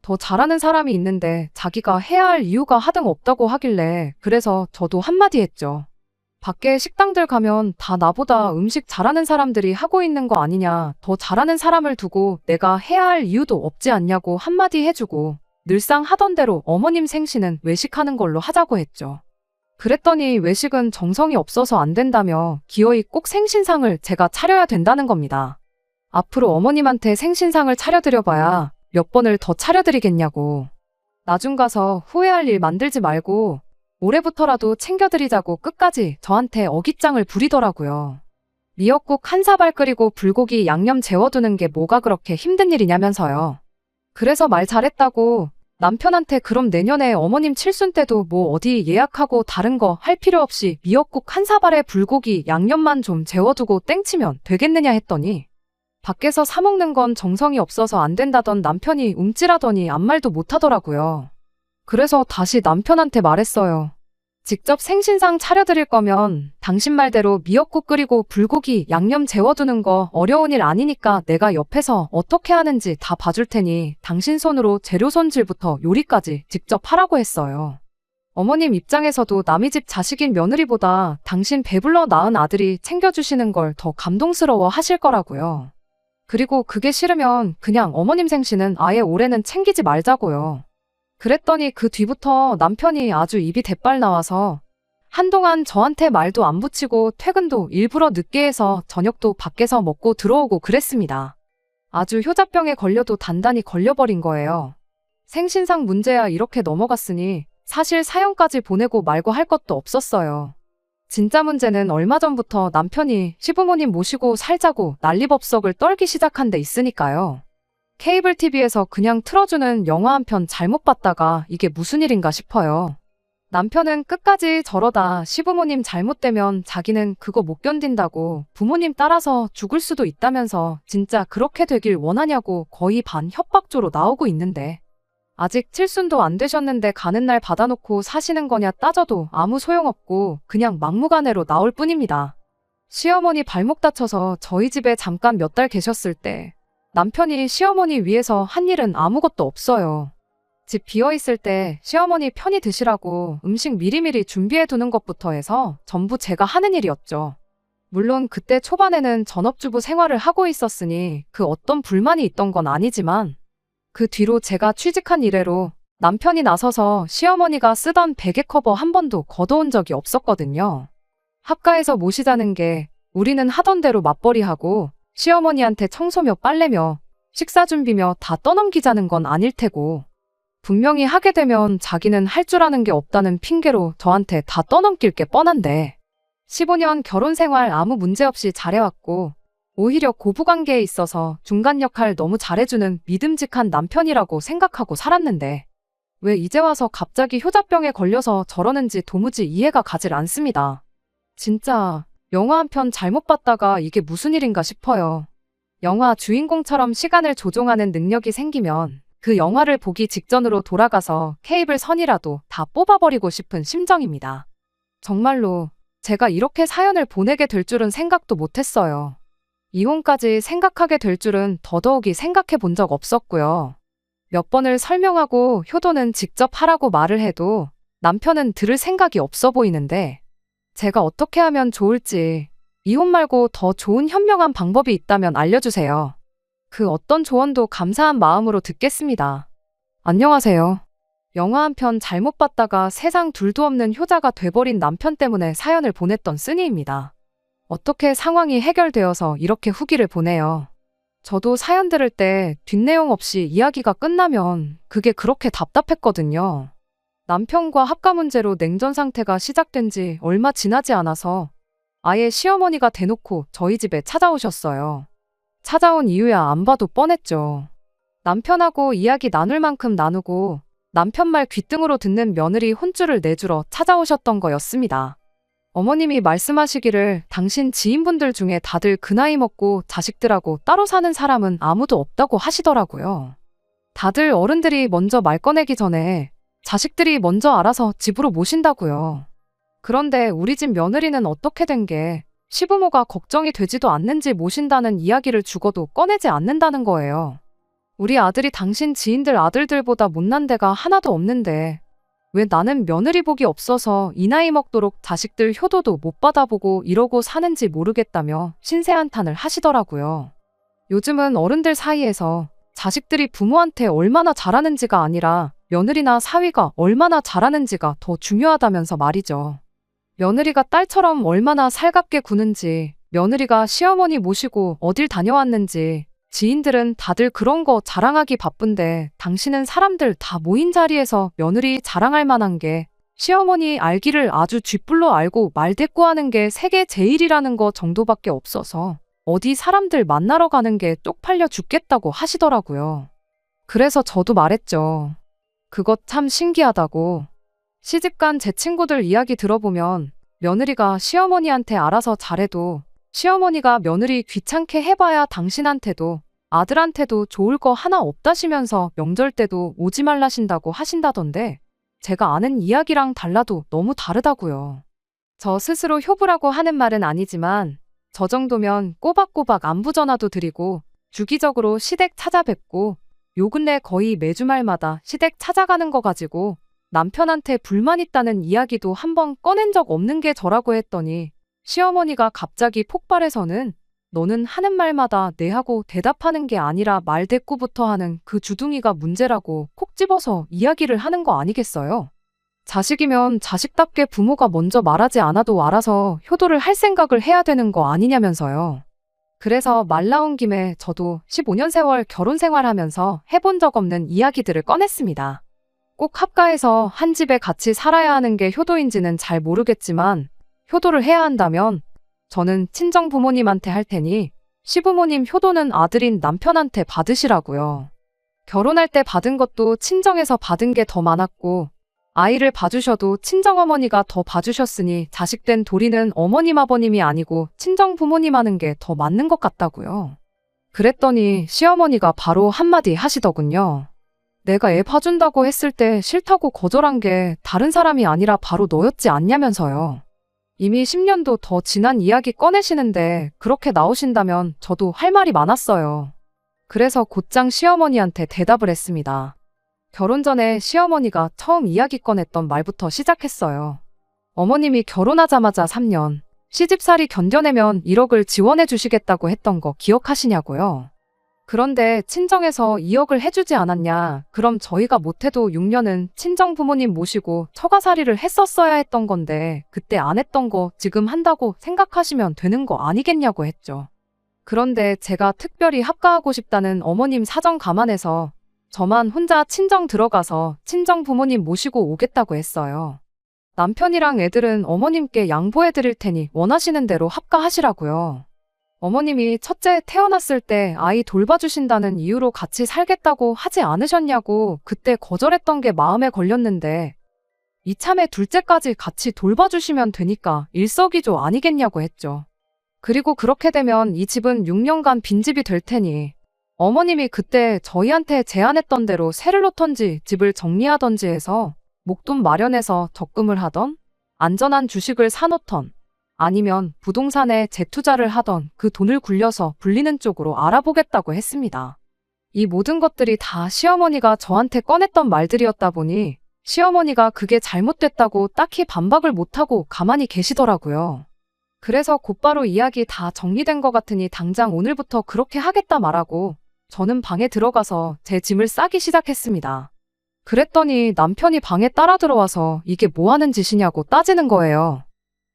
더 잘하는 사람이 있는데 자기가 해야 할 이유가 하등 없다고 하길래 그래서 저도 한마디 했죠. 밖에 식당들 가면 다 나보다 음식 잘하는 사람들이 하고 있는 거 아니냐, 더 잘하는 사람을 두고 내가 해야 할 이유도 없지 않냐고 한마디 해주고 늘상 하던 대로 어머님 생신은 외식하는 걸로 하자고 했죠. 그랬더니 외식은 정성이 없어서 안 된다며 기어이 꼭 생신상을 제가 차려야 된다는 겁니다. 앞으로 어머님한테 생신상을 차려드려봐야 몇 번을 더 차려드리겠냐고. 나중 가서 후회할 일 만들지 말고 올해부터라도 챙겨드리자고 끝까지 저한테 어깃장을 부리더라고요. 미역국 한 사발 끓이고 불고기 양념 재워두는 게 뭐가 그렇게 힘든 일이냐면서요. 그래서 말 잘했다고 남편한테 그럼 내년에 어머님 칠순 때도 뭐 어디 예약하고 다른 거 할 필요 없이 미역국 한 사발에 불고기 양념만 좀 재워두고 땡치면 되겠느냐 했더니 밖에서 사 먹는 건 정성이 없어서 안 된다던 남편이 움찔하더니 아무 말도 못하더라고요. 그래서 다시 남편한테 말했어요. 직접 생신상 차려드릴 거면 당신 말대로 미역국 끓이고 불고기 양념 재워두는 거 어려운 일 아니니까 내가 옆에서 어떻게 하는지 다 봐줄 테니 당신 손으로 재료 손질부터 요리까지 직접 하라고 했어요. 어머님 입장에서도 남의 집 자식인 며느리보다 당신 배불러 낳은 아들이 챙겨주시는 걸 더 감동스러워 하실 거라고요. 그리고 그게 싫으면 그냥 어머님 생신은 아예 올해는 챙기지 말자고요. 그랬더니 그 뒤부터 남편이 아주 입이 대빨 나와서 한동안 저한테 말도 안 붙이고 퇴근도 일부러 늦게 해서 저녁도 밖에서 먹고 들어오고 그랬습니다. 아주 효자병에 걸려도 단단히 걸려버린 거예요. 생신상 문제야 이렇게 넘어갔으니 사실 사연까지 보내고 말고 할 것도 없었어요. 진짜 문제는 얼마 전부터 남편이 시부모님 모시고 살자고 난리법석을 떨기 시작한 데 있으니까요. 케이블 TV에서 그냥 틀어주는 영화 한 편 잘못 봤다가 이게 무슨 일인가 싶어요. 남편은 끝까지 저러다 시부모님 잘못되면 자기는 그거 못 견딘다고 부모님 따라서 죽을 수도 있다면서 진짜 그렇게 되길 원하냐고 거의 반 협박조로 나오고 있는데 아직 칠순도 안 되셨는데 가는 날 받아놓고 사시는 거냐 따져도 아무 소용없고 그냥 막무가내로 나올 뿐입니다. 시어머니 발목 다쳐서 저희 집에 잠깐 몇 달 계셨을 때 남편이 시어머니 위해서 한 일은 아무것도 없어요. 집 비어있을 때 시어머니 편히 드시라고 음식 미리미리 준비해두는 것부터 해서 전부 제가 하는 일이었죠. 물론 그때 초반에는 전업주부 생활을 하고 있었으니 그 어떤 불만이 있던 건 아니지만 그 뒤로 제가 취직한 이래로 남편이 나서서 시어머니가 쓰던 베개 커버 한 번도 걷어온 적이 없었거든요. 합가해서 모시자는 게 우리는 하던 대로 맞벌이하고 시어머니한테 청소며 빨래며 식사 준비며 다 떠넘기자는 건 아닐 테고 분명히 하게 되면 자기는 할 줄 아는 게 없다는 핑계로 저한테 다 떠넘길 게 뻔한데 15년 결혼 생활 아무 문제 없이 잘해왔고 오히려 고부관계에 있어서 중간 역할 너무 잘해주는 믿음직한 남편이라고 생각하고 살았는데 왜 이제 와서 갑자기 효자병에 걸려서 저러는지 도무지 이해가 가질 않습니다. 진짜 영화 한 편 잘못 봤다가 이게 무슨 일인가 싶어요. 영화 주인공처럼 시간을 조종하는 능력이 생기면 그 영화를 보기 직전으로 돌아가서 케이블 선이라도 다 뽑아버리고 싶은 심정입니다. 정말로 제가 이렇게 사연을 보내게 될 줄은 생각도 못했어요. 이혼까지 생각하게 될 줄은 더더욱이 생각해 본 적 없었고요. 몇 번을 설명하고 효도는 직접 하라고 말을 해도 남편은 들을 생각이 없어 보이는데 제가 어떻게 하면 좋을지 이혼 말고 더 좋은 현명한 방법이 있다면 알려주세요. 그 어떤 조언도 감사한 마음으로 듣겠습니다. 안녕하세요. 영화 한 편 잘못 봤다가 세상 둘도 없는 효자가 돼버린 남편 때문에 사연을 보냈던 쓰니입니다. 어떻게 상황이 해결되어서 이렇게 후기를 보내요. 저도 사연 들을 때 뒷내용 없이 이야기가 끝나면 그게 그렇게 답답했거든요. 남편과 합가 문제로 냉전 상태가 시작된 지 얼마 지나지 않아서 아예 시어머니가 대놓고 저희 집에 찾아오셨어요. 찾아온 이유야 안 봐도 뻔했죠. 남편하고 이야기 나눌 만큼 나누고 남편 말 귓등으로 듣는 며느리 혼쭐을 내주러 찾아오셨던 거였습니다. 어머님이 말씀하시기를 당신 지인분들 중에 다들 그 나이 먹고 자식들하고 따로 사는 사람은 아무도 없다고 하시더라고요. 다들 어른들이 먼저 말 꺼내기 전에 자식들이 먼저 알아서 집으로 모신다고요. 그런데 우리 집 며느리는 어떻게 된 게 시부모가 걱정이 되지도 않는지 모신다는 이야기를 죽어도 꺼내지 않는다는 거예요. 우리 아들이 당신 지인들 아들들보다 못난 데가 하나도 없는데 왜 나는 며느리 복이 없어서 이 나이 먹도록 자식들 효도도 못 받아보고 이러고 사는지 모르겠다며 신세한탄을 하시더라고요. 요즘은 어른들 사이에서 자식들이 부모한테 얼마나 잘하는지가 아니라 며느리나 사위가 얼마나 잘하는지가 더 중요하다면서 말이죠. 며느리가 딸처럼 얼마나 살갑게 구는지, 며느리가 시어머니 모시고 어딜 다녀왔는지, 지인들은 다들 그런 거 자랑하기 바쁜데 당신은 사람들 다 모인 자리에서 며느리 자랑할 만한 게 시어머니 알기를 아주 쥐뿔로 알고 말대꾸하는 게 세계 제일이라는 거 정도밖에 없어서 어디 사람들 만나러 가는 게 쪽팔려 죽겠다고 하시더라고요. 그래서 저도 말했죠. 그것 참 신기하다고. 시집간 제 친구들 이야기 들어보면 며느리가 시어머니한테 알아서 잘해도 시어머니가 며느리 귀찮게 해봐야 당신한테도 아들한테도 좋을 거 하나 없다시면서 명절 때도 오지 말라신다고 하신다던데 제가 아는 이야기랑 달라도 너무 다르다고요. 저 스스로 효부라고 하는 말은 아니지만 저 정도면 꼬박꼬박 안부 전화도 드리고 주기적으로 시댁 찾아뵙고 요 근래 거의 매주 말마다 시댁 찾아가는 거 가지고 남편한테 불만 있다는 이야기도 한번 꺼낸 적 없는 게 저라고 했더니 시어머니가 갑자기 폭발해서는 너는 하는 말마다 네 하고 대답하는 게 아니라 말대꾸부터 하는 그 주둥이가 문제라고 콕 집어서 이야기를 하는 거 아니겠어요? 자식이면 자식답게 부모가 먼저 말하지 않아도 알아서 효도를 할 생각을 해야 되는 거 아니냐면서요. 그래서 말 나온 김에 저도 15년 세월 결혼 생활하면서 해본 적 없는 이야기들을 꺼냈습니다. 꼭 합가해서 한 집에 같이 살아야 하는 게 효도인지는 잘 모르겠지만 효도를 해야 한다면 저는 친정 부모님한테 할 테니 시부모님 효도는 아들인 남편한테 받으시라고요. 결혼할 때 받은 것도 친정에서 받은 게 더 많았고 아이를 봐주셔도 친정어머니가 더 봐주셨으니 자식된 도리는 어머님 아버님이 아니고 친정 부모님 하는 게 더 맞는 것 같다고요. 그랬더니 시어머니가 바로 한마디 하시더군요. 내가 애 봐준다고 했을 때 싫다고 거절한 게 다른 사람이 아니라 바로 너였지 않냐면서요. 이미 10년도 더 지난 이야기 꺼내시는데 그렇게 나오신다면 저도 할 말이 많았어요. 그래서 곧장 시어머니한테 대답을 했습니다. 결혼 전에 시어머니가 처음 이야기 꺼냈던 말부터 시작했어요. 어머님이 결혼하자마자 3년, 시집살이 견뎌내면 1억을 지원해 주시겠다고 했던 거 기억하시냐고요. 그런데 친정에서 2억을 해주지 않았냐. 그럼 저희가 못해도 6년은 친정 부모님 모시고 처가살이를 했었어야 했던 건데 그때 안 했던 거 지금 한다고 생각하시면 되는 거 아니겠냐고 했죠. 그런데 제가 특별히 합가하고 싶다는 어머님 사정 감안해서 저만 혼자 친정 들어가서 친정 부모님 모시고 오겠다고 했어요. 남편이랑 애들은 어머님께 양보해 드릴 테니 원하시는 대로 합가하시라고요. 어머님이 첫째 태어났을 때 아이 돌봐주신다는 이유로 같이 살겠다고 하지 않으셨냐고 그때 거절했던 게 마음에 걸렸는데 이참에 둘째까지 같이 돌봐주시면 되니까 일석이조 아니겠냐고 했죠. 그리고 그렇게 되면 이 집은 6년간 빈집이 될 테니 어머님이 그때 저희한테 제안했던 대로 세를 놓던지 집을 정리하던지 해서 목돈 마련해서 적금을 하던 안전한 주식을 사놓던 아니면 부동산에 재투자를 하던 그 돈을 굴려서 불리는 쪽으로 알아보겠다고 했습니다. 이 모든 것들이 다 시어머니가 저한테 꺼냈던 말들이었다 보니 시어머니가 그게 잘못됐다고 딱히 반박을 못하고 가만히 계시더라고요. 그래서 곧바로 이야기 다 정리된 것 같으니 당장 오늘부터 그렇게 하겠다 말하고 저는 방에 들어가서 제 짐을 싸기 시작했습니다. 그랬더니 남편이 방에 따라 들어와서 이게 뭐 하는 짓이냐고 따지는 거예요.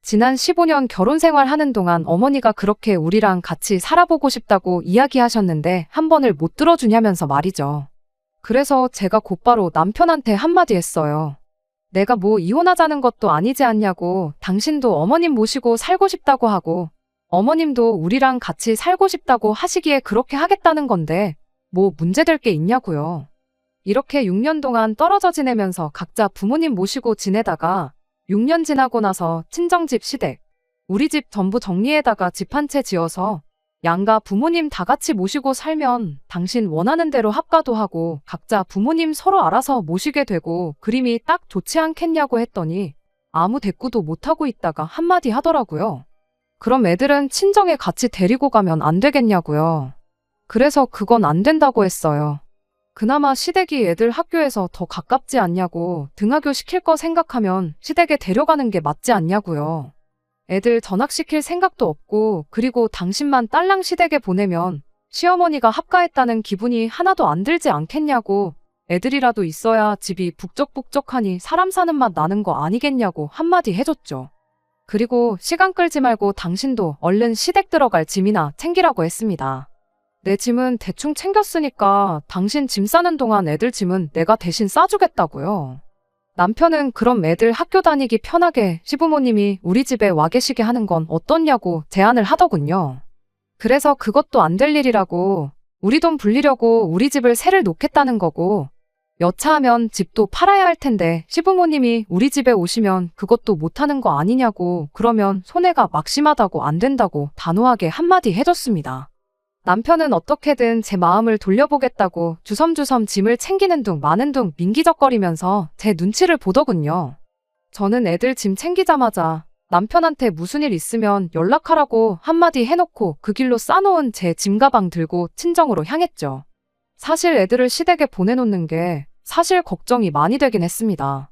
지난 15년 결혼 생활하는 동안 어머니가 그렇게 우리랑 같이 살아보고 싶다고 이야기하셨는데 한 번을 못 들어주냐면서 말이죠. 그래서 제가 곧바로 남편한테 한마디 했어요. 내가 뭐 이혼하자는 것도 아니지 않냐고. 당신도 어머님 모시고 살고 싶다고 하고 어머님도 우리랑 같이 살고 싶다고 하시기에 그렇게 하겠다는 건데 뭐 문제될 게 있냐고요. 이렇게 6년 동안 떨어져 지내면서 각자 부모님 모시고 지내다가 6년 지나고 나서 친정집 시댁, 우리 집 전부 정리에다가 집 한 채 지어서 양가 부모님 다 같이 모시고 살면 당신 원하는 대로 합가도 하고 각자 부모님 서로 알아서 모시게 되고 그림이 딱 좋지 않겠냐고 했더니 아무 대꾸도 못하고 있다가 한마디 하더라고요. 그럼 애들은 친정에 같이 데리고 가면 안 되겠냐고요. 그래서 그건 안 된다고 했어요. 그나마 시댁이 애들 학교에서 더 가깝지 않냐고. 등하교 시킬 거 생각하면 시댁에 데려가는 게 맞지 않냐고요. 애들 전학시킬 생각도 없고 그리고 당신만 딸랑 시댁에 보내면 시어머니가 합가했다는 기분이 하나도 안 들지 않겠냐고. 애들이라도 있어야 집이 북적북적하니 사람 사는 맛 나는 거 아니겠냐고 한마디 해줬죠. 그리고 시간 끌지 말고 당신도 얼른 시댁 들어갈 짐이나 챙기라고 했습니다. 내 짐은 대충 챙겼으니까 당신 짐 싸는 동안 애들 짐은 내가 대신 싸주겠다고요. 남편은 그럼 애들 학교 다니기 편하게 시부모님이 우리 집에 와 계시게 하는 건 어떻냐고 제안을 하더군요. 그래서 그것도 안 될 일이라고. 우리 돈 불리려고 우리 집을 세를 놓겠다는 거고 여차하면 집도 팔아야 할 텐데 시부모님이 우리 집에 오시면 그것도 못하는 거 아니냐고. 그러면 손해가 막심하다고 안 된다고 단호하게 한마디 해줬습니다. 남편은 어떻게든 제 마음을 돌려보겠다고 주섬주섬 짐을 챙기는 둥 마는 둥 민기적거리면서 제 눈치를 보더군요. 저는 애들 짐 챙기자마자 남편한테 무슨 일 있으면 연락하라고 한마디 해놓고 그 길로 싸놓은 제 짐가방 들고 친정으로 향했죠. 사실 애들을 시댁에 보내놓는 게 사실 걱정이 많이 되긴 했습니다.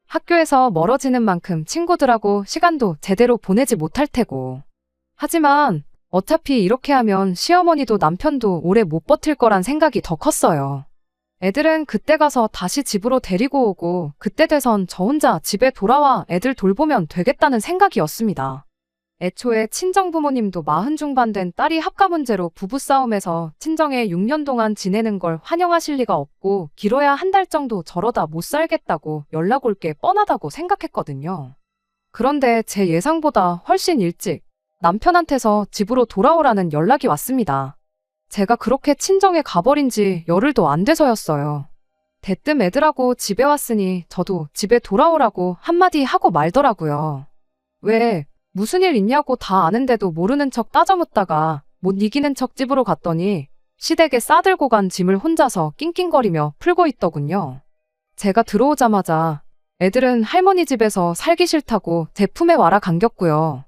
학교에서 멀어지는 만큼 친구들하고 시간도 제대로 보내지 못할 테고. 하지만 어차피 이렇게 하면 시어머니도 남편도 오래 못 버틸 거란 생각이 더 컸어요. 애들은 그때 가서 다시 집으로 데리고 오고 그때 돼선 저 혼자 집에 돌아와 애들 돌보면 되겠다는 생각이었습니다. 애초에 친정부모님도 40 중반 된 딸이 합가 문제로 부부싸움에서 친정에 6년 동안 지내는 걸 환영하실 리가 없고 길어야 한 달 정도 저러다 못 살겠다고 연락 올 게 뻔하다고 생각했거든요. 그런데 제 예상보다 훨씬 일찍 남편한테서 집으로 돌아오라는 연락이 왔습니다. 제가 그렇게 친정에 가버린 지 열흘도 안 돼서였어요. 대뜸 애들하고 집에 왔으니 저도 집에 돌아오라고 한마디 하고 말더라고요. 왜, 무슨 일 있냐고 다 아는데도 모르는 척 따져묻다가 못 이기는 척 집으로 갔더니 시댁에 싸들고 간 짐을 혼자서 낑낑거리며 풀고 있더군요. 제가 들어오자마자 애들은 할머니 집에서 살기 싫다고 제 품에 와라 감겼고요.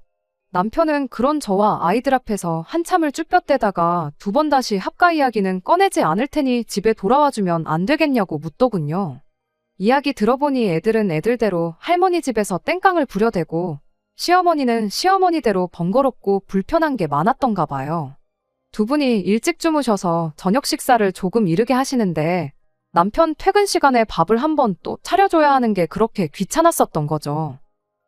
남편은 그런 저와 아이들 앞에서 한참을 쭈뼛대다가 2번 다시 합가 이야기는 꺼내지 않을 테니 집에 돌아와주면 안 되겠냐고 묻더군요. 이야기 들어보니 애들은 애들대로 할머니 집에서 땡깡을 부려대고 시어머니는 시어머니대로 번거롭고 불편한 게 많았던가 봐요. 두 분이 일찍 주무셔서 저녁 식사를 조금 이르게 하시는데 남편 퇴근 시간에 밥을 한 번 또 차려줘야 하는 게 그렇게 귀찮았었던 거죠.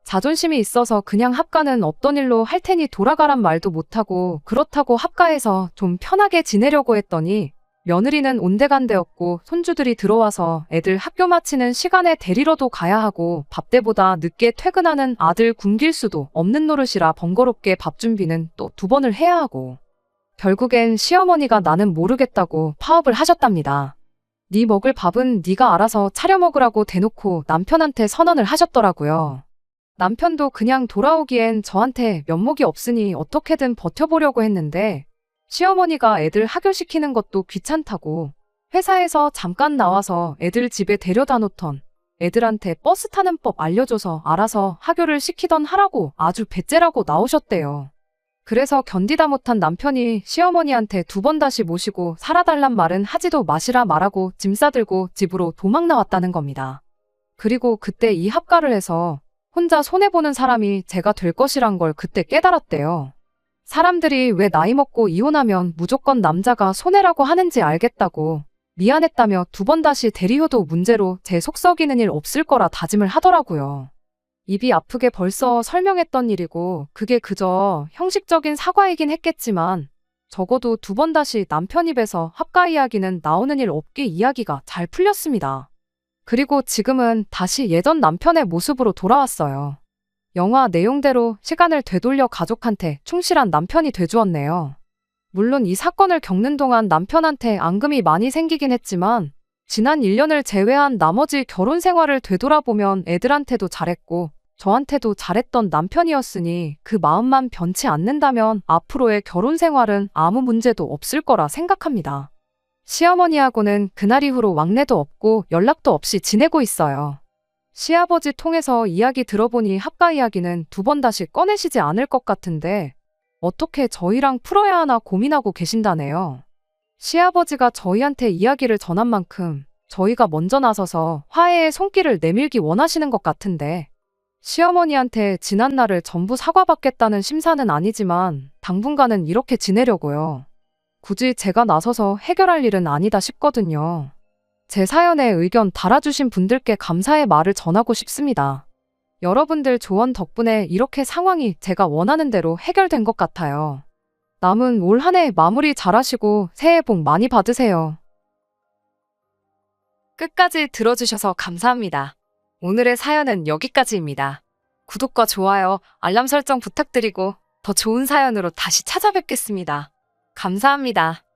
자존심이 있어서 그냥 합가는 없던 일로 할 테니 돌아가란 말도 못하고 그렇다고 합가해서 좀 편하게 지내려고 했더니 며느리는 온데간데없고 손주들이 들어와서 애들 학교 마치는 시간에 데리러도 가야 하고 밥때보다 늦게 퇴근하는 아들 굶길 수도 없는 노릇이라 번거롭게 밥 준비는 또 2번을 해야 하고 결국엔 시어머니가 나는 모르겠다고 파업을 하셨답니다. 네 먹을 밥은 네가 알아서 차려 먹으라고 대놓고 남편한테 선언을 하셨더라고요. 남편도 그냥 돌아오기엔 저한테 면목이 없으니 어떻게든 버텨보려고 했는데 시어머니가 애들 하교시키는 것도 귀찮다고 회사에서 잠깐 나와서 애들 집에 데려다 놓던 애들한테 버스 타는 법 알려줘서 알아서 하교를 시키던 하라고 아주 배째라고 나오셨대요. 그래서 견디다 못한 남편이 시어머니한테 2번 다시 모시고 살아달란 말은 하지도 마시라 말하고 짐 싸들고 집으로 도망 나왔다는 겁니다. 그리고 그때 이 합가를 해서 혼자 손해보는 사람이 제가 될 것이란 걸 그때 깨달았대요. 사람들이 왜 나이 먹고 이혼하면 무조건 남자가 손해라고 하는지 알겠다고 미안했다며 2번 다시 대리효도 문제로 제 속 썩이는 일 없을 거라 다짐을 하더라고요. 입이 아프게 벌써 설명했던 일이고 그게 그저 형식적인 사과이긴 했겠지만 적어도 2번 다시 남편 입에서 합가 이야기는 나오는 일 없게 이야기가 잘 풀렸습니다. 그리고 지금은 다시 예전 남편의 모습으로 돌아왔어요. 영화 내용대로 시간을 되돌려 가족한테 충실한 남편이 돼주었네요. 물론 이 사건을 겪는 동안 남편한테 앙금이 많이 생기긴 했지만 지난 1년을 제외한 나머지 결혼 생활을 되돌아보면 애들한테도 잘했고 저한테도 잘했던 남편이었으니 그 마음만 변치 않는다면 앞으로의 결혼 생활은 아무 문제도 없을 거라 생각합니다. 시어머니하고는 그날 이후로 왕래도 없고 연락도 없이 지내고 있어요. 시아버지 통해서 이야기 들어보니 합가 이야기는 2번 다시 꺼내시지 않을 것 같은데 어떻게 저희랑 풀어야 하나 고민하고 계신다네요. 시아버지가 저희한테 이야기를 전한 만큼 저희가 먼저 나서서 화해의 손길을 내밀기 원하시는 것 같은데 시어머니한테 지난 날을 전부 사과받겠다는 심사는 아니지만 당분간은 이렇게 지내려고요. 굳이 제가 나서서 해결할 일은 아니다 싶거든요. 제 사연에 의견 달아주신 분들께 감사의 말을 전하고 싶습니다. 여러분들 조언 덕분에 이렇게 상황이 제가 원하는 대로 해결된 것 같아요. 남은 올 한 해 마무리 잘하시고 새해 복 많이 받으세요. 끝까지 들어주셔서 감사합니다. 오늘의 사연은 여기까지입니다. 구독과 좋아요, 알람 설정 부탁드리고 더 좋은 사연으로 다시 찾아뵙겠습니다. 감사합니다.